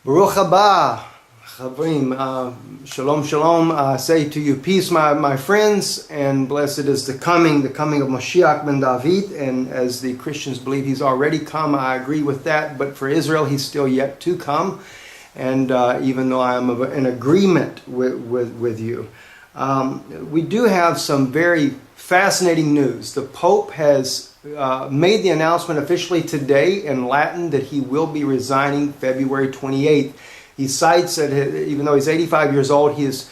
Baruch haba, Chavrim, shalom, shalom. I say to you, peace, my friends, and blessed is the coming of Mashiach ben David. And as the Christians believe he's already come, I agree with that. But for Israel, he's still yet to come. And even though I am in agreement with you, we do have some very fascinating news. The Pope has made the announcement officially today in Latin that he will be resigning February 28th. He cites that even though he's 85 years old, his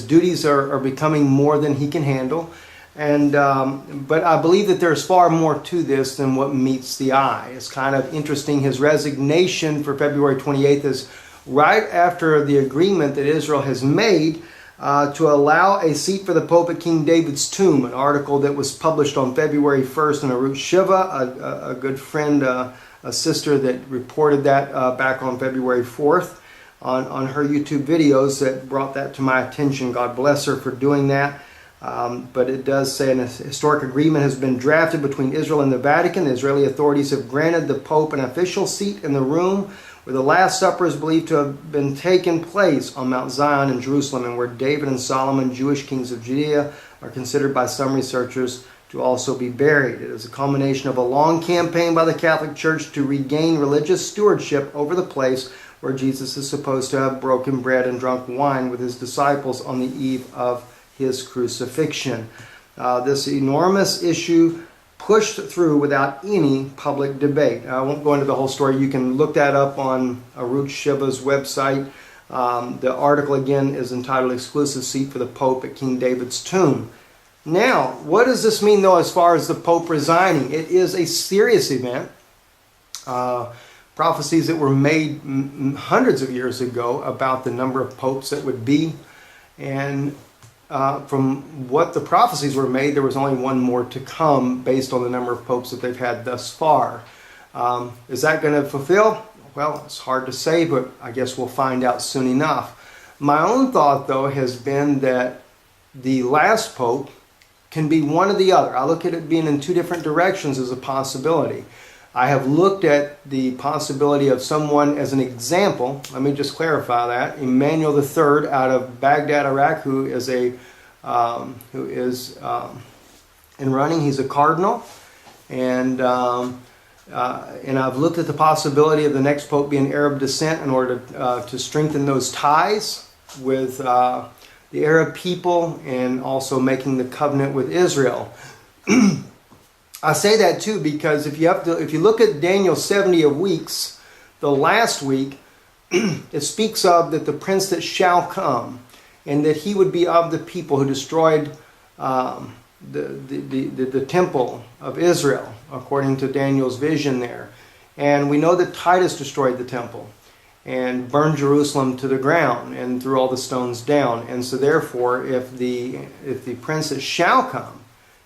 duties are becoming more than he can handle. And but I believe that there's far more to this than what meets the eye. It's kind of interesting. His resignation for February 28th is right after the agreement that Israel has made to allow a seat for the Pope at King David's tomb, an article that was published on February 1st in Arut Shiva, a good friend, a sister that reported that back on February 4th on her YouTube videos that brought that to my attention. God bless her for doing that. But it does say an historic agreement has been drafted between Israel and the Vatican. The Israeli authorities have granted the Pope an official seat in the room where the Last Supper is believed to have been taken place on Mount Zion in Jerusalem, and where David and Solomon, Jewish kings of Judea, are considered by some researchers to also be buried. It is a culmination of a long campaign by the Catholic Church to regain religious stewardship over the place where Jesus is supposed to have broken bread and drunk wine with his disciples on the eve of his crucifixion. This enormous issue pushed through without any public debate. I won't go into the whole story. You can look that up on Arut Shiva's website. The article again is entitled "Exclusive Seat for the Pope at King David's Tomb." Now, what does this mean though as far as the Pope resigning? It is a serious event. Prophecies that were made hundreds of years ago about the number of popes that would be, and from what the prophecies were made, there was only one more to come based on the number of popes that they've had thus far. Is that going to fulfill? Well, it's hard to say, but I guess we'll find out soon enough. My own thought, though, has been that the last pope can be one or the other. I look at it being in two different directions as a possibility. I have looked at the possibility of someone as an example. Let me just clarify that. Emmanuel III out of Baghdad, Iraq, who is in running. He's a cardinal, and I've looked at the possibility of the next pope being Arab descent in order to strengthen those ties with the Arab people and also making the covenant with Israel. I say that too because if you look at Daniel's 70 weeks, the last week, it speaks of that the prince that shall come, and that he would be of the people who destroyed the temple of Israel, according to Daniel's vision there. And we know that Titus destroyed the temple and burned Jerusalem to the ground and threw all the stones down. And so therefore, if the prince that shall come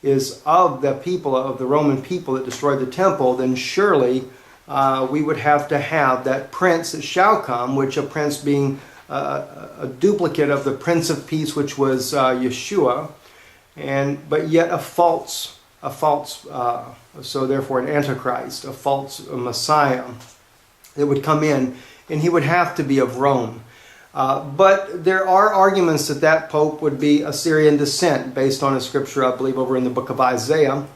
is of the people, of the Roman people that destroyed the temple, then surely we would have to have that prince that shall come, which a prince being a duplicate of the Prince of Peace, which was Yeshua, but yet a false, so therefore an Antichrist, a false Messiah that would come in, and he would have to be of Rome. But there are arguments that Pope would be Assyrian descent based on a scripture, I believe, over in the book of Isaiah.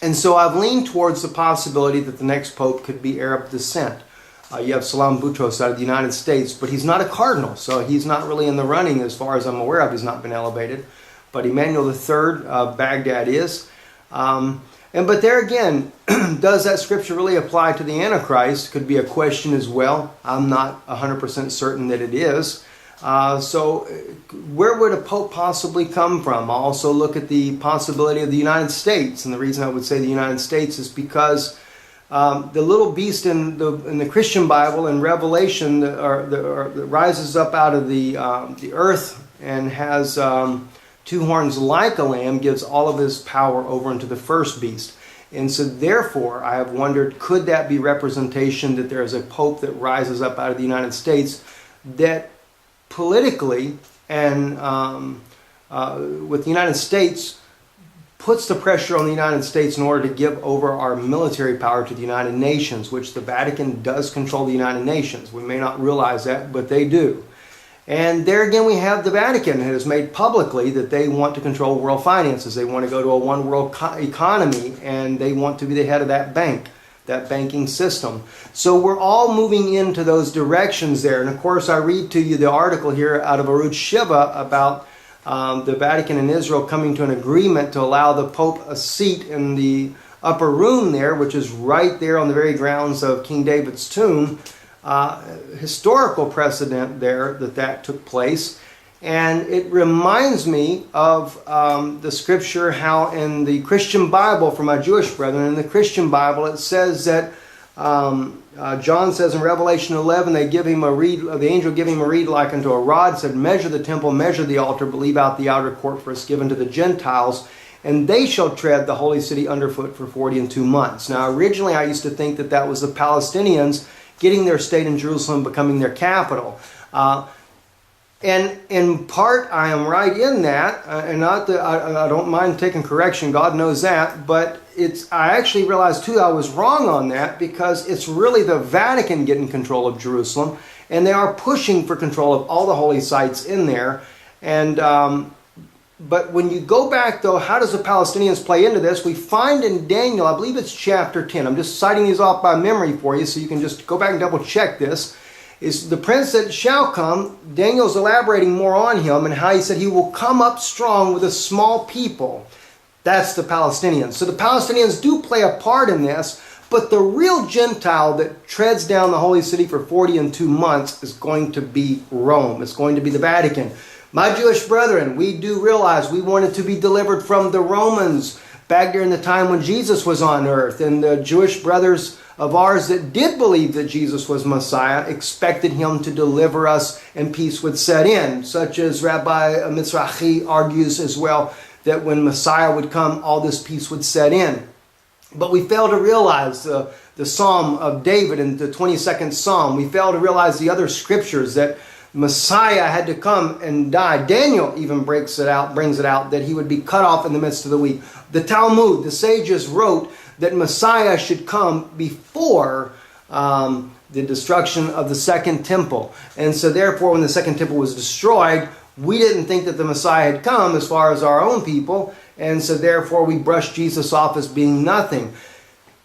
And so I've leaned towards the possibility that the next Pope could be Arab descent. You have Salam Boutros out of the United States, but he's not a cardinal, so he's not really in the running as far as I'm aware of. He's not been elevated. But Emmanuel III of Baghdad is. But there again, does that scripture really apply to the Antichrist? Could be a question as well. I'm not 100% certain that it is. So where would a pope possibly come from? I also look at the possibility of the United States. And the reason I would say the United States is because the little beast in the Christian Bible in Revelation that rises up out of the earth and has two horns like a lamb, gives all of his power over into the first beast. And so therefore, I have wondered, could that be representation that there is a pope that rises up out of the United States that politically and with the United States puts the pressure on the United States in order to give over our military power to the United Nations, which the Vatican does control the United Nations. We may not realize that, but they do. And there again we have the Vatican has made publicly that they want to control world finances. They want to go to a one world economy, and they want to be the head of that bank, that banking system. So we're all moving into those directions there. And of course I read to you the article here out of Arutz Shiva about the Vatican and Israel coming to an agreement to allow the Pope a seat in the upper room there, which is right there on the very grounds of King David's tomb. Historical precedent there that took place. And it reminds me of the scripture how in the Christian Bible, for my Jewish brethren, in the Christian Bible it says that John says in Revelation 11, the angel gave him a reed like unto a rod, said, measure the temple, measure the altar, but leave out the outer court, for it's given to the Gentiles, and they shall tread the holy city underfoot for 42 months. Now originally I used to think that that was the Palestinians getting their state in Jerusalem, becoming their capital. And in part, I am right in that, and not that I don't mind taking correction, God knows that, but I actually realized too I was wrong on that, because it's really the Vatican getting control of Jerusalem, and they are pushing for control of all the holy sites in there. And but when you go back though, how does the Palestinians play into this? We find in Daniel, I believe it's chapter 10, I'm just citing these off by memory for you so you can just go back and double check this, is the prince that shall come. Daniel's elaborating more on him and how he said he will come up strong with a small people. That's the Palestinians. So the Palestinians do play a part in this, but the real Gentile that treads down the holy city for 42 months is going to be Rome. It's going to be the Vatican. My Jewish brethren, we do realize we wanted to be delivered from the Romans back during the time when Jesus was on earth. And the Jewish brothers of ours that did believe that Jesus was Messiah expected him to deliver us and peace would set in. Such as Rabbi Mizrahi argues as well, that when Messiah would come, all this peace would set in. But we fail to realize the Psalm of David and the 22nd Psalm. We fail to realize the other scriptures that Messiah had to come and die. Daniel even brings it out that he would be cut off in the midst of the week. The Talmud, the sages wrote that Messiah should come before the destruction of the second temple. And so therefore when the second temple was destroyed, we didn't think that the Messiah had come as far as our own people. And so therefore we brushed Jesus off as being nothing.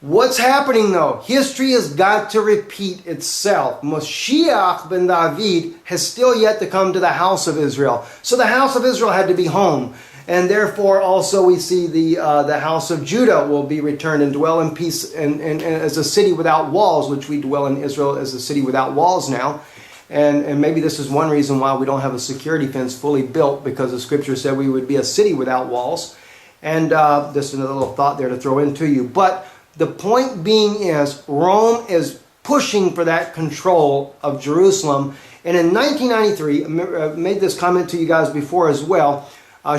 What's happening though? History has got to repeat itself. Moshiach ben David has still yet to come to the house of Israel. So the house of Israel had to be home. And therefore also we see the house of Judah will be returned and dwell in peace and as a city without walls, which we dwell in Israel as a city without walls now. And maybe this is one reason why we don't have a security fence fully built, because the scripture said we would be a city without walls. And just another little thought there to throw into you. But the point being is Rome is pushing for that control of Jerusalem. And in 1993, I made this comment to you guys before as well,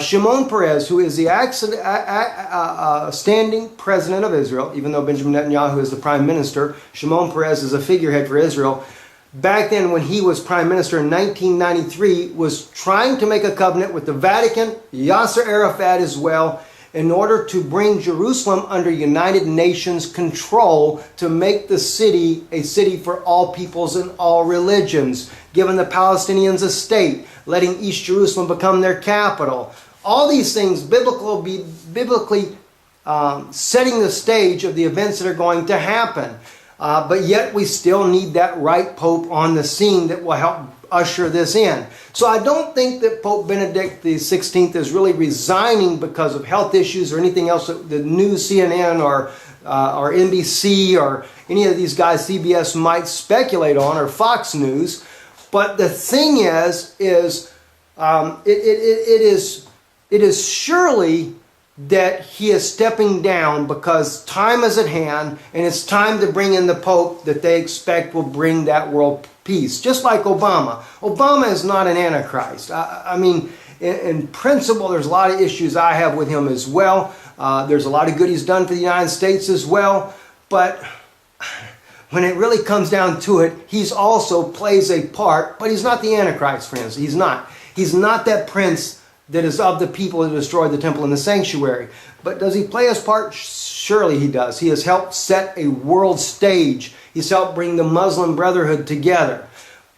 Shimon Peres, who is the standing president of Israel, even though Benjamin Netanyahu is the prime minister, Shimon Peres is a figurehead for Israel. Back then when he was prime minister in 1993, was trying to make a covenant with the Vatican, Yasser Arafat as well, in order to bring Jerusalem under United Nations control, to make the city a city for all peoples and all religions, giving the Palestinians a state, letting East Jerusalem become their capital. All these things biblically setting the stage of the events that are going to happen. But yet we still need that right Pope on the scene that will help usher this in. So I don't think that Pope Benedict XVI is really resigning because of health issues or anything else that the news, CNN or NBC or any of these guys, CBS, might speculate on, or Fox News. But the thing is it is surely that he is stepping down because time is at hand and it's time to bring in the Pope that they expect will bring that world peace. Just like Obama. Obama is not an antichrist. I mean, in principle, there's a lot of issues I have with him as well. There's a lot of good he's done for the United States as well. But when it really comes down to it, he's also plays a part, but he's not the antichrist, friends. He's not. He's not that prince that is of the people that destroyed the temple and the sanctuary. But does he play his part? Surely he does. He has helped set a world stage. He's helped bring the Muslim Brotherhood together.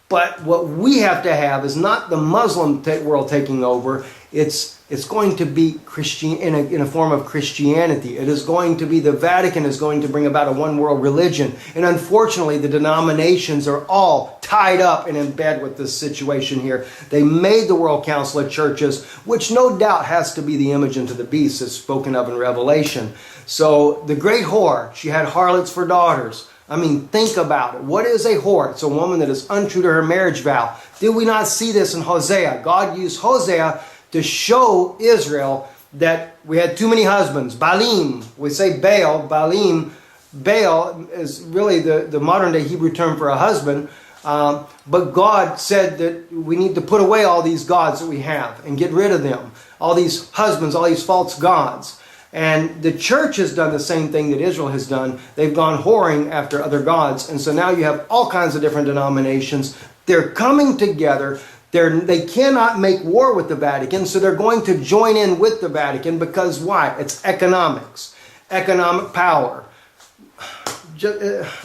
But what we have to have is not the Muslim world taking over. It's going to be Christian in a form of Christianity. It is going to be the Vatican is going to bring about a one world religion. And unfortunately, the denominations are all tied up and in bed with this situation here. They made the World Council of Churches, which no doubt has to be the image unto the beast that's spoken of in Revelation. So the great whore, she had harlots for daughters. I mean, think about it. What is a whore? It's a woman that is untrue to her marriage vow. Did we not see this in Hosea? God used Hosea to show Israel that we had too many husbands. Baalim, we say Baal. Baalim, Baal is really the modern day Hebrew term for a husband. But God said that we need to put away all these gods that we have and get rid of them. All these husbands, all these false gods. And the church has done the same thing that Israel has done. They've gone whoring after other gods. And so now you have all kinds of different denominations. They're coming together. They cannot make war with the Vatican, so they're going to join in with the Vatican because why? It's economics, economic power.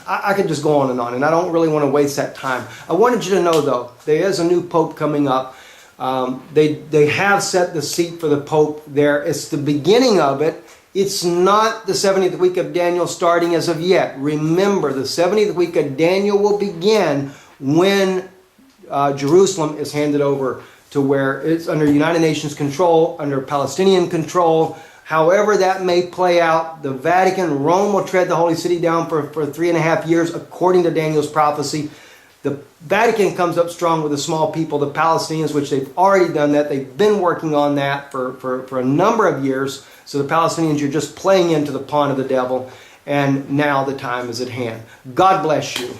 I could just go on, and I don't really want to waste that time. I wanted you to know, though, there is a new pope coming up. They have set the seat for the pope there. It's the beginning of it. It's not the 70th week of Daniel starting as of yet. Remember, the 70th week of Daniel will begin when Jerusalem is handed over to where it's under United Nations control, under Palestinian control. However that may play out, the Vatican, Rome will tread the holy city down for 3.5 years according to Daniel's prophecy. The Vatican comes up strong with a small people, the Palestinians, which they've already done that. They've been working on that for a number of years. So the Palestinians, you're just playing into the pawn of the devil. And now the time is at hand. God bless you.